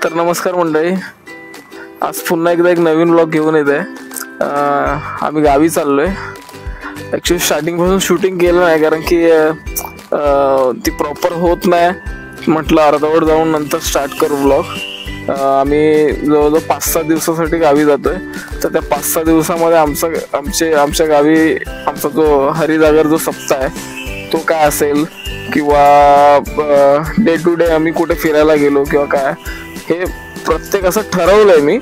तर नमस्कार मंडळी, आज पुन्हा एकदा एक नवीन व्लॉग घेऊन येत आहे. आम्ही गावी चाललोय. ॲक्च्युली स्टार्टिंगपासून शूटिंग केलं नाही कारण की ती प्रॉपर होत नाही. म्हटलं अर्धवट जाऊन नंतर स्टार्ट करू व्लॉग. आम्ही जवळजवळ 5-6 दिवसासाठी गावी जातोय. तर त्या 5-6 दिवसामध्ये आमच्या गावी आमचा जो हरिजागर जो सप्ताह आहे तो काय असेल, किंवा डे टू डे आम्ही कुठे फिरायला गेलो किंवा काय, हे प्रत्येक असं ठरवलंय मी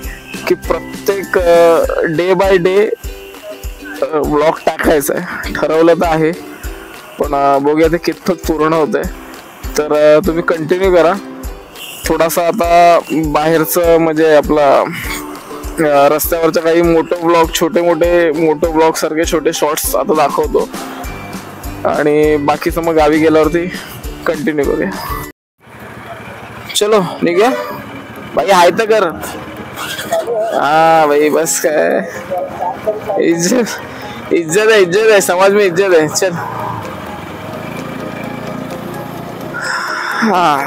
की प्रत्येक डे बाय डे व्लॉग टाकायचा आहे. ठरवलं तर आहे, पण बघूया ते कितपत पूर्ण होतंय. तर तुम्ही कंटिन्यू करा. थोडासा आता बाहेरचं म्हणजे आपला रस्त्यावरच्या काही मोठे ब्लॉग सारखे छोटे शॉर्ट्स आता दाखवतो, आणि बाकीचं मग गावी गेल्यावरती कंटिन्यू करूया. चलो निघूया भाई. हाय तर कर. हा भाई, बस काय इज्जत है समाज में, इज्जत है. चल. हा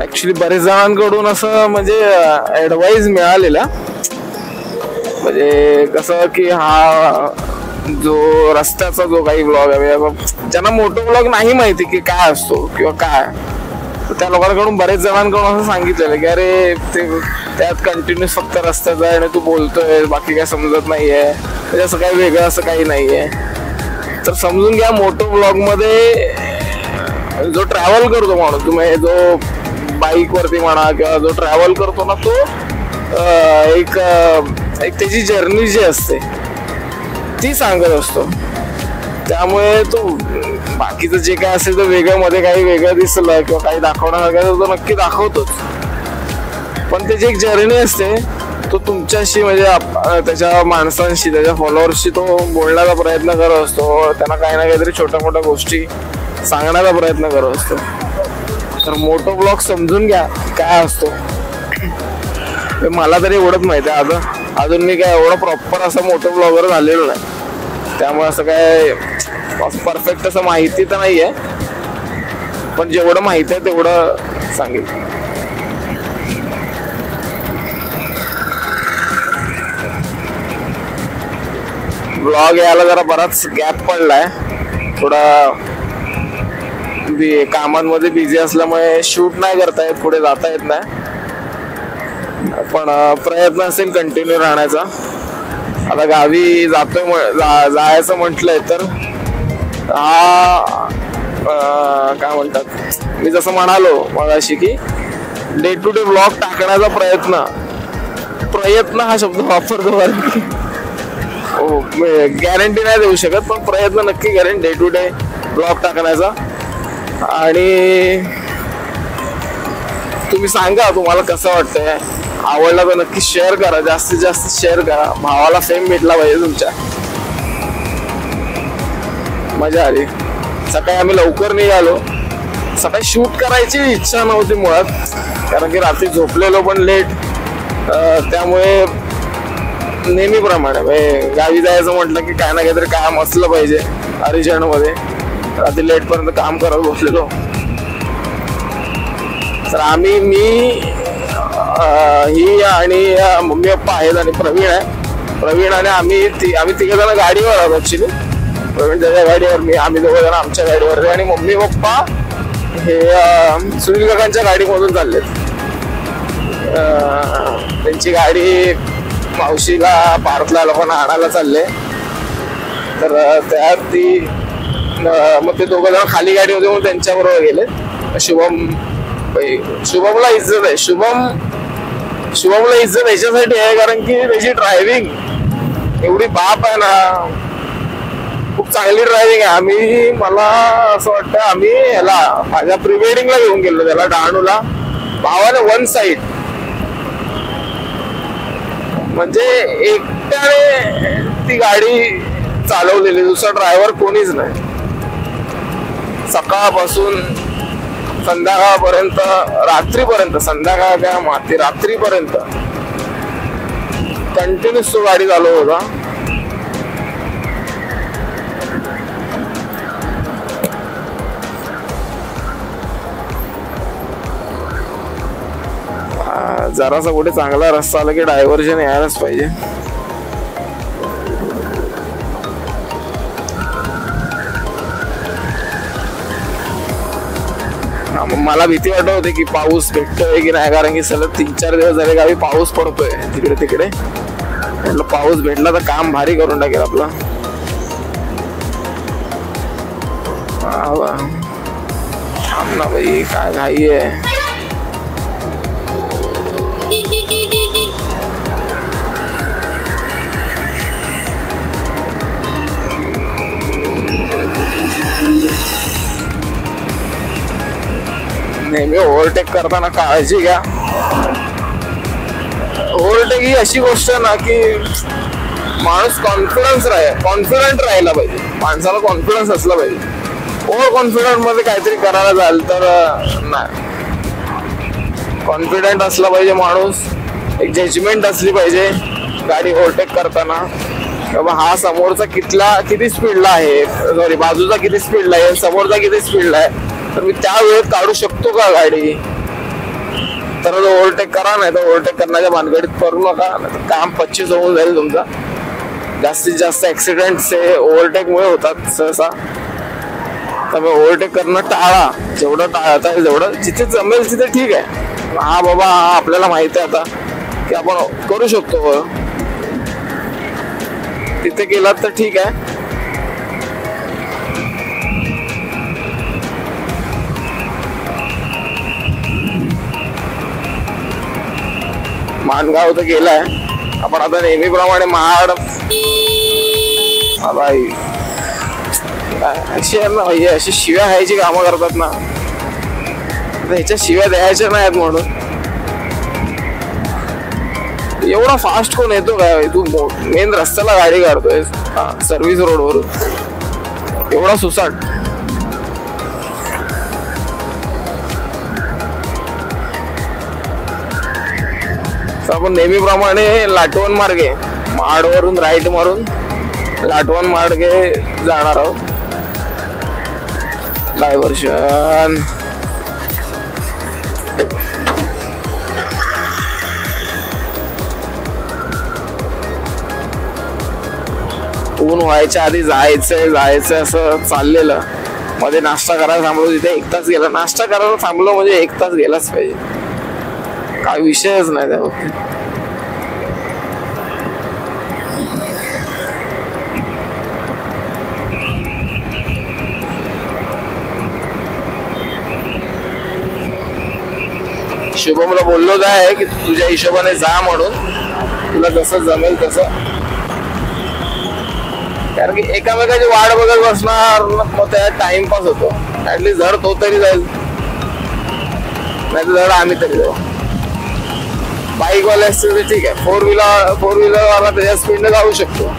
ऍक्च्युली बरेच जणांकडून असं म्हणजे ऍडवाइस मिळालेला, म्हणजे कसं की हा जो रस्त्याचा जो काही ब्लॉग आहे, ज्यांना मोठं ब्लॉग नाही माहिती की काय असतो किंवा काय, त्या लोकांकडून बरेच जणांकडून असं सांगितलेलं की अरे ते त्यात कंटिन्यूस फक्त रस्त्याचा आहे आणि तू बोलतोय, बाकी काय समजत नाहीये, म्हणजे असं काही वेगळं असं काही नाहीये. तर समजून घ्या, मोठं ब्लॉग मध्ये जो ट्रॅव्हल करतो माणूस, तुम्ही जो बाईक वरती म्हणा किंवा जो ट्रॅव्हल करतो ना, तो एक त्याची जर्नी जी असते ती सांगत असतो. त्यामुळे तो बाकीचं जे काय असेल तर वेगळं मध्ये काही वेगळं दिसलं किंवा काही दाखवण्यासारखं तो नक्की दाखवतोच, पण त्याची एक जर्नी असते. तो तुमच्याशी म्हणजे त्याच्या माणसांशी, त्याच्या फॉलोअर्सशी तो बोलण्याचा प्रयत्न करत असतो. त्यांना काही ना काहीतरी छोट्या मोठ्या गोष्टी सांगण्याचा प्रयत्न करत असतो. तर मोठो ब्लॉग समजून घ्या काय असतो. मला तरी एवढंच माहिती आहे. अजून मी काय एवढं प्रॉपर असं मोठं ब्लॉगर झालेलो नाही, त्यामुळे असं काय परफेक्ट असं माहिती तर नाही आहे, पण जेवढं माहिती आहे तेवढं सांगेल. ब्लॉग यायला जरा बराच गॅप पडलाय. थोडा कामांमध्ये बिझी असल्यामुळे शूट नाही करता येत, पुढे जाता येत नाही, पण प्रयत्न असेल कंटिन्यू राहण्याचा. आता गावी जायचं म्हटलंय तर काय म्हणतात, मी जसं म्हणालो मगाशी की डे टू डे ब्लॉग टाकण्याचा प्रयत्न हा शब्द वापरतो कारण की गॅरंटी नाही देऊ शकत, पण प्रयत्न नक्की करेन डे टू डे ब्लॉग टाकण्याचा. आणि तुम्ही सांगा तुम्हाला कसं वाटतंय, आवडला तर नक्की शेअर करा, जास्तीत जास्त शेअर करा. भावाला फेम भेटला पाहिजे तुमच्या. मजा आली. सकाळी आम्ही लवकर निघालो. सकाळी शूट करायची इच्छा नव्हती मुळात, कारण की रात्री झोपलेलो पण लेट. त्यामुळे नेहमीप्रमाणे गावी जायचं म्हटलं की काय ना काहीतरी काम असलं पाहिजे अर्जंटमध्ये. रात्री लेट पर्यंत काम करत बसलेलो. तर मी ही आणि मम्मी पप्पा आहेत आणि प्रवीण आणि आम्ही तिघे जण गाडीवर आहोत. ऍक्च्युली प्रवीण त्याच्या गाडीवर, आम्ही दोघं जण आमच्या गाडीवर, आणि मम्मी पप्पा हे सुनील काकांच्या गाडीमधून चाललेत. त्यांची गाडी मावशीला पार्थला लोकांना आणायला चालले. तर त्यात मग ते दोघं जण खाली गाडी होते म्हणून त्यांच्या बरोबर गेले. शुभमला इज्जत आहे. शुभमला इज्जत याच्यासाठी आहे कारण की त्याची ड्रायव्हिंग एवढी बाप आहे ना, खूप चांगली ड्रायव्हिंग आहे. मला असं वाटतं आम्ही याला माझ्या प्री वेडिंगला घेऊन गेलो त्याला डहाणूला. भावाने वन साईड म्हणजे एकट्याने ती गाडी चालवलेली, दुसरा ड्रायव्हर कोणीच नाही. सकाळपासून संध्याकाळपर्यंत, रात्रीपर्यंत, संध्याकाळ काय माती रात्रीपर्यंत कंटिन्यूस तो गाडी चालवत होता. जरासा कुठे चांगला रस्ता आला की डायव्हर्जन यायलाच पाहिजे. मला भीती वाटत होती की पाऊस भेटतोय की नाही, कारण की सलग 3-4 दिवस झाले गावी पाऊस पडतोय तिकडे तिकडे. म्हटलं पाऊस भेटला तर काम भारी करून टाकेल आपलं. थांब ना भाई, काय घाई आहे. नेहमी ओव्हरटेक करताना काळजी घ्या. ओव्हरटेक ही अशी गोष्ट आहे ना की माणूस कॉन्फिडंट राहायला पाहिजे. माणसाला कॉन्फिडन्स असला पाहिजे. ओव्हर कॉन्फिडंट मध्ये काहीतरी करायला जाल तर नाही. कॉन्फिडंट असला पाहिजे माणूस. एक जजमेंट असली पाहिजे गाडी ओव्हरटेक करताना. बाबा हा समोरचा किती स्पीडला आहे, सॉरी बाजूचा किती स्पीडला आहे, समोरचा किती स्पीडला आहे, तर मी त्या वेळेत काढू शकतो का गाडी. तर ओव्हरटेक करा, नाही तर ओव्हरटेक करण्याच्या भानगडीत करू नका. काम 25 होऊन जाईल तुमचा. जास्तीत जास्त ऍक्सिडेंट्स हे ओव्हरटेक मुळे होतात सहसा. त्यामुळे ओव्हरटेक करणं टाळा. जेवढं टाळता येईल तेवढं. जिथे जमेल तिथे ठीक आहे. हा बाबा हा आपल्याला माहिती आहे आता की आपण करू शकतो, तिथे गेलात तर ठीक आहे. माणगाव तर गेलाय आपण. आता नेहमीप्रमाणे महाड. बाई अशी आहे ना भाई, अशी शिव्या खायची कामं करतात ना, ह्याच्या शिव्या द्यायच्या नाहीत म्हणून. एवढा फास्ट कोण येतो काय तू. मेन रस्त्याला गाडी काढतोय सर्व्हिस रोड वरून, एवढा सुसाट. आपण नेहमीप्रमाणे लाटवण मार्गे महाडवरून राईट मारून लाटवण मार्गे जाणार आहोत. डायव्हर्शन. ऊन व्हायच्या आधी जायचंय असं चाललेलं. मध्ये नाश्ता करायला थांबलो, तिथे 1 तास गेला. नाश्ता करायला थांबलो म्हणजे 1 तास गेलाच पाहिजे. काय विषयच नाही त्या बाबतीत. शुभमला बोललोच आहे की तुझ्या हिशोबाने जा म्हणून, तुला जसं जमेल तसं. कारण की एकामेकाची वाट बघत बसणार मग त्या टाइमपास होतो. ऍटलीस्ट धड तो तरी जाईल, नाही तर धड आम्ही तरी जाऊ. बाईक वाले असतील तर ठीक आहे. फोर व्हीलर वाला त्याच्या स्पीडने जाऊ शकतो.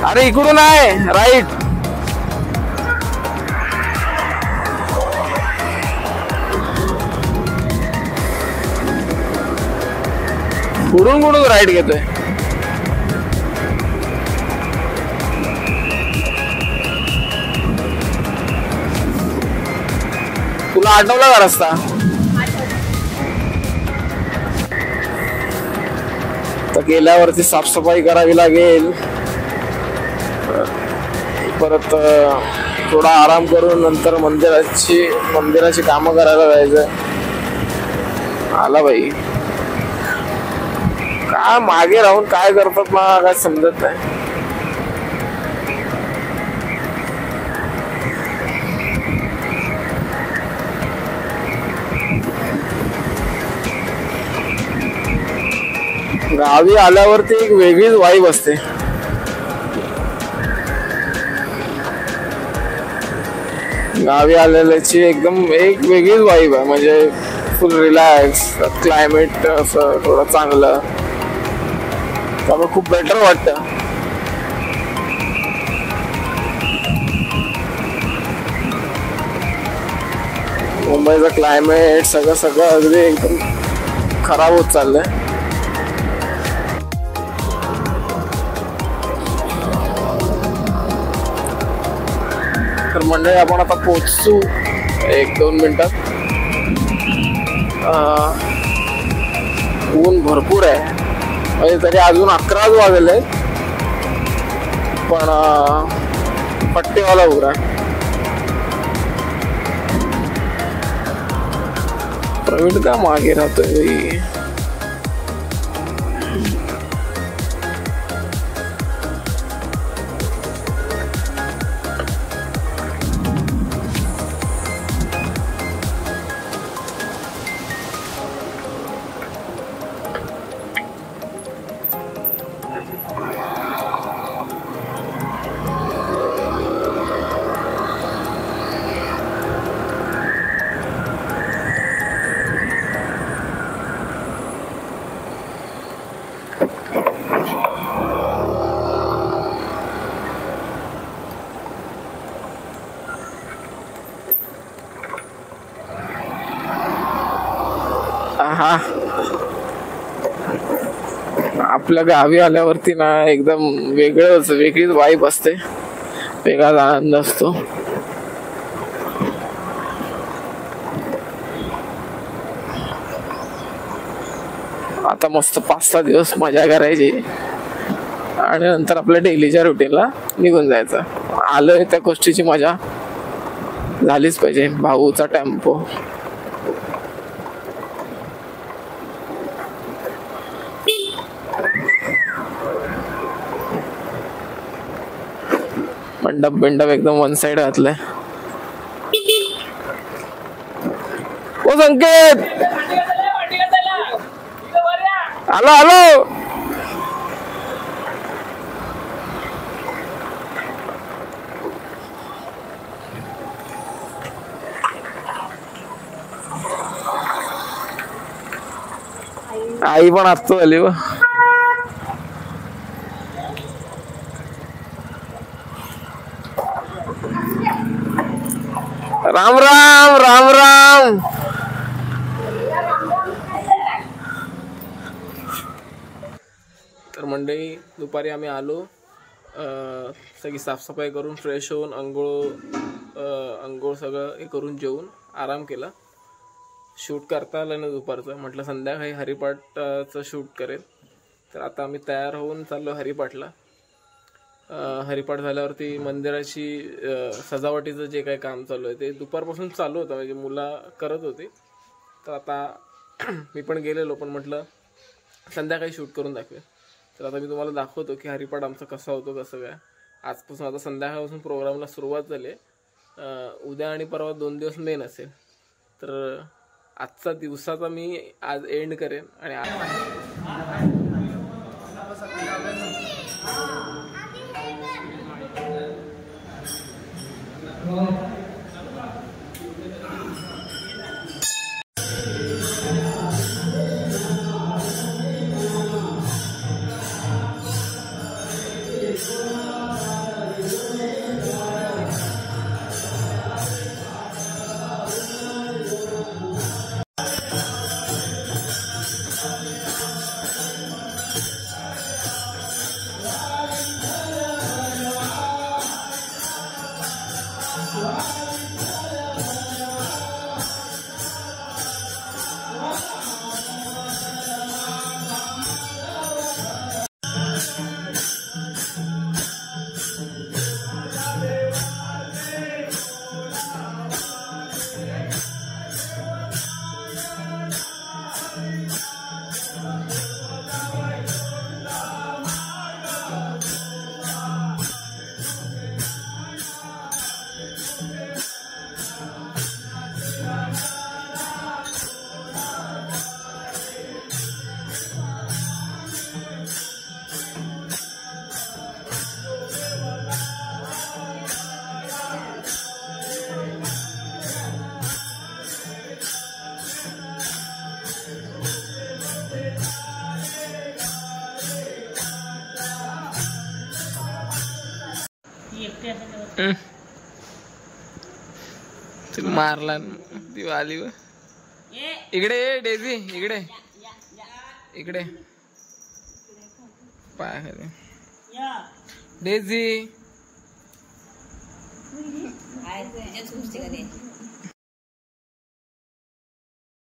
अरे इकडून आहे राईट. कुठून राईट घेतोय. तुला आठवला का रस्ता. तर गेल्यावरती साफसफाई करावी लागेल. परत थोडा आराम करून नंतर मंदिराची कामं करायला जायचं. आला बाई. काय मागे राहून काय करतात मला काय समजत नाही. गावी आल्यावरती एक वेगळीच वाईब असते. गावी आलेल्याची एकदम एक वेगळीच वाईब आहे. म्हणजे फुल रिलॅक्स, क्लायमेट असं थोडं चांगलं, त्यामुळे खूप बेटर वाटतं. मुंबईचं क्लायमेट सगळं अगदी एकदम खराब होत चाललंय. तर मंडळी आपण आता पोहोचू 1-2 मिनिटात. ऊन भरपूर आहे, म्हणजे तरी अजून 11 वाजले पण पट्टेवाला उघडा. प्रवीण का मागे राहतोय? हा, आपल्या गावी आल्यावरती ना एकदम वेगळीच वाईब असते, वेगळाच आनंद असतो. आता मस्त 5-6 दिवस मजा करायची आणि नंतर आपल्या डेलीच्या रुटीनला निघून जायचं. आलोय त्या गोष्टीची मजा झालीच पाहिजे. भाऊचा टेम्पो, मंडप एकदम वन साइड घातलंय. ओ संकेत, आलो. आई पण आत्ता आली व. राम राम राम राम. तर मंडळी दुपारी आम्ही आलो, सगळी साफसफाई करून फ्रेश होऊन अंघोळ सगळं हे करून जेवून आराम केला. शूट करता आलं ना दुपारचं, म्हटलं संध्याकाळी हरिपाठचं शूट करेल. तर आता आम्ही तयार होऊन चाललो हरिपाठला. हरिपाठ झाल्यावरती मंदिराची सजावटीचं जे काही काम चालू आहे ते दुपारपासून चालू होतं, म्हणजे मुलं करत होती. तर आता मी पण गेलेलो, पण म्हटलं संध्याकाळी शूट करून दाखवेल. तर आता मी तुम्हाला दाखवतो की हरिपाठ आमचा कसा होतो, कसं काय. आजपासून आता संध्याकाळपासून प्रोग्रामला सुरुवात झाली आहे. उद्या आणि परवा 2 दिवस मेन असेल. तर आजचा दिवसाचा मी आज एंड करेन आणि तिला मारला ती आली. इकडे ये डेझी, इकडे इकडे पाय खाली. डेझी